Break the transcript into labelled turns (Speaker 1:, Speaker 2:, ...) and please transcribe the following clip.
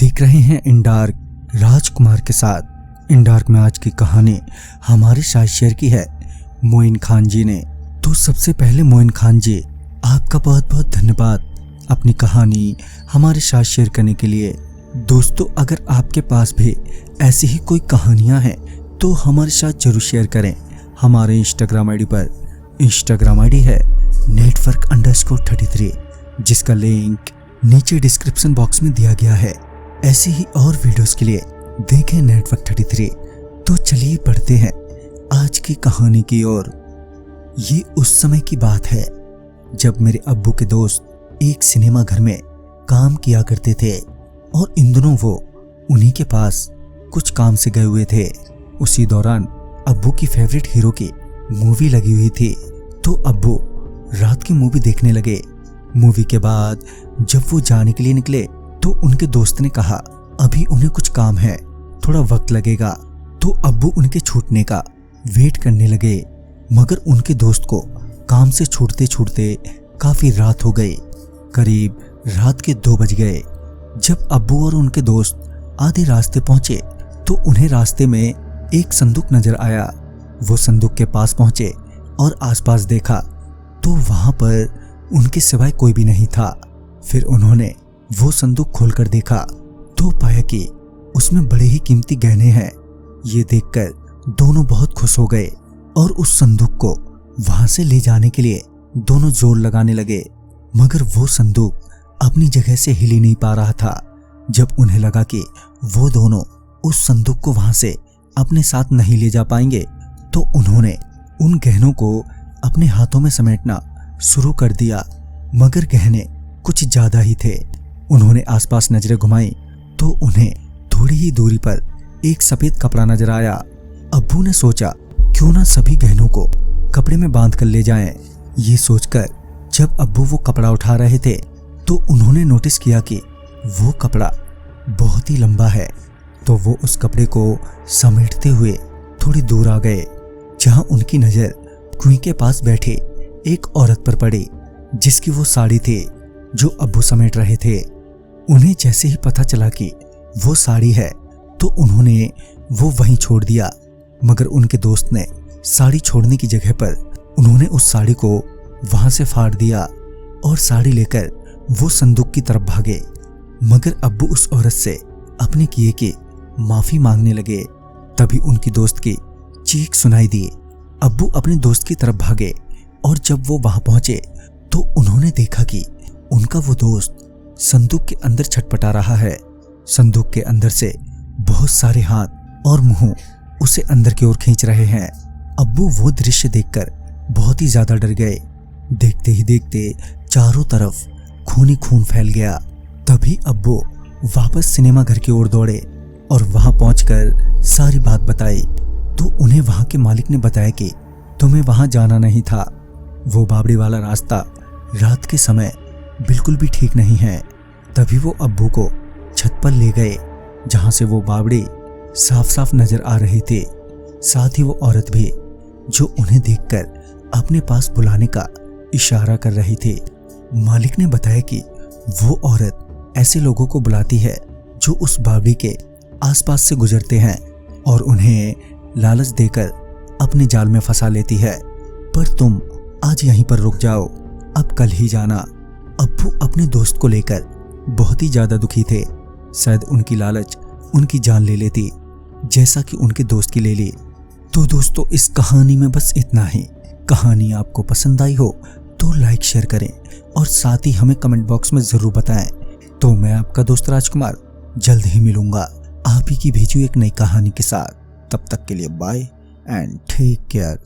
Speaker 1: देख रहे हैं इन डार्क राजकुमार के साथ। इन डार्क में आज की कहानी हमारे साथ शेयर की है मोइन खान जी ने। तो सबसे पहले मोइन खान जी, आपका बहुत बहुत धन्यवाद अपनी कहानी हमारे साथ शेयर करने के लिए। दोस्तों, अगर आपके पास भी ऐसी ही कोई कहानियां हैं तो हमारे साथ जरूर शेयर करें। हमारे इंस्टाग्राम आईडी पर, इंस्टाग्राम आईडी है network_33, जिसका लिंक नीचे डिस्क्रिप्शन बॉक्स में दिया गया है। ऐसी ही और वीडियोस के लिए देखें network33। तो चलिए पढ़ते हैं आज की कहानी की ओर। ये उस समय की बात है जब मेरे अब्बू के दोस्त एक सिनेमा घर में काम किया करते थे और इन दिनों वो उन्हीं के पास कुछ काम से गए हुए थे। उसी दौरान अब्बू की फेवरेट हीरो की मूवी लगी हुई थी, तो अब्बू रात की मूवी देखने लगे। मूवी के बाद जब वो जाने के लिए निकले तो उनके दोस्त ने कहा अभी उन्हें कुछ काम है, थोड़ा वक्त लगेगा। तो अब्बू उनके छूटने का वेट करने लगे, मगर उनके दोस्त को काम से छूटते छूटते काफी रात हो गई। करीब रात के 2 बज गए। जब अब्बू और उनके दोस्त आधे रास्ते पहुंचे तो उन्हें रास्ते में एक संदूक नजर आया। वो संदूक के पास पहुंचे और आसपास देखा तो वहां पर उनके सिवाय कोई भी नहीं था। फिर उन्होंने वो संदूक खोलकर देखा तो पाया कि उसमें बड़े ही कीमती गहने हैं। ये देखकर दोनों बहुत खुश हो गए और उस संदूक को वहां से ले जाने के लिए दोनों जोर लगाने लगे, मगर वो संदूक अपनी जगह से हिल ही नहीं पा रहा था। जब उन्हें लगा कि वो दोनों उस संदूक को वहां से अपने साथ नहीं ले जा पाएंगे तो उन्होंने उन गहनों को अपने हाथों में समेटना शुरू कर दिया, मगर गहने कुछ ज्यादा ही थे। उन्होंने आसपास नजरें घुमाई तो उन्हें थोड़ी ही दूरी पर एक सफेद कपड़ा नजर आया। अब्बू ने सोचा क्यों ना सभी गहनों को कपड़े में बांध कर ले जाएं। ये सोचकर जब अब्बू वो कपड़ा उठा रहे थे तो उन्होंने नोटिस किया कि वो कपड़ा बहुत ही लंबा है। तो वो उस कपड़े को समेटते हुए थोड़ी दूर आ गए, जहां उनकी नजर कुएं के पास बैठे एक औरत पर पड़ी, जिसकी वो साड़ी थी जो अब्बू समेट रहे थे। उन्हें जैसे ही पता चला कि वो साड़ी है तो उन्होंने वो वहीं छोड़ दिया, मगर उनके दोस्त ने साड़ी छोड़ने की जगह पर उन्होंने उस साड़ी को वहां से फाड़ दिया और साड़ी लेकर वो संदूक की तरफ भागे। मगर अब्बू उस औरत से अपने किए की माफी मांगने लगे। तभी उनकी दोस्त की चीख सुनाई दी। अब्बू अपने दोस्त की तरफ भागे और जब वो वहां पहुंचे तो उन्होंने देखा कि उनका वो दोस्त संदूक के अंदर छटपटा रहा है। संदूक के अंदर से बहुत सारे हाथ और मुंह उसे अंदर की ओर खींच रहे हैं। अब्बू वो दृश्य देखकर बहुत ही ज्यादा डर गए। देखते ही देखते चारों तरफ खून ही खून फैल गया। तभी अब्बू वापस सिनेमा घर की ओर दौड़े और वहां पहुंचकर सारी बात बताई। तो उन्हें वहां के मालिक ने बताया कि तुम्हें वहां जाना नहीं था, वो बावड़ी वाला रास्ता रात के समय बिल्कुल भी ठीक नहीं है। तभी वो अब्बू को छत पर ले गए, जहां से वो बावड़ी साफ साफ नजर आ रही थी। साथ ही वो औरत भी, जो उन्हें देखकर अपने पास बुलाने का इशारा कर रही थी। मालिक ने बताया कि वो औरत ऐसे लोगों को बुलाती है जो उस बावड़ी के आसपास से गुजरते हैं और उन्हें लालच देकर अपने जाल में फंसा लेती है। पर तुम आज यहीं पर रुक जाओ, अब कल ही जाना। अब्बू अपने दोस्त को लेकर बहुत ही ज्यादा दुखी थे। शायद उनकी लालच उनकी जान ले लेती, जैसा कि उनके दोस्त की ले ली। तो दोस्तों, इस कहानी में बस इतना ही। कहानी आपको पसंद आई हो तो लाइक शेयर करें और साथ ही हमें कमेंट बॉक्स में जरूर बताएं। तो मैं आपका दोस्त राजकुमार जल्द ही मिलूंगा आप ही की भेजी हुई एक नई कहानी के साथ। तब तक के लिए बाय एंड टेक केयर।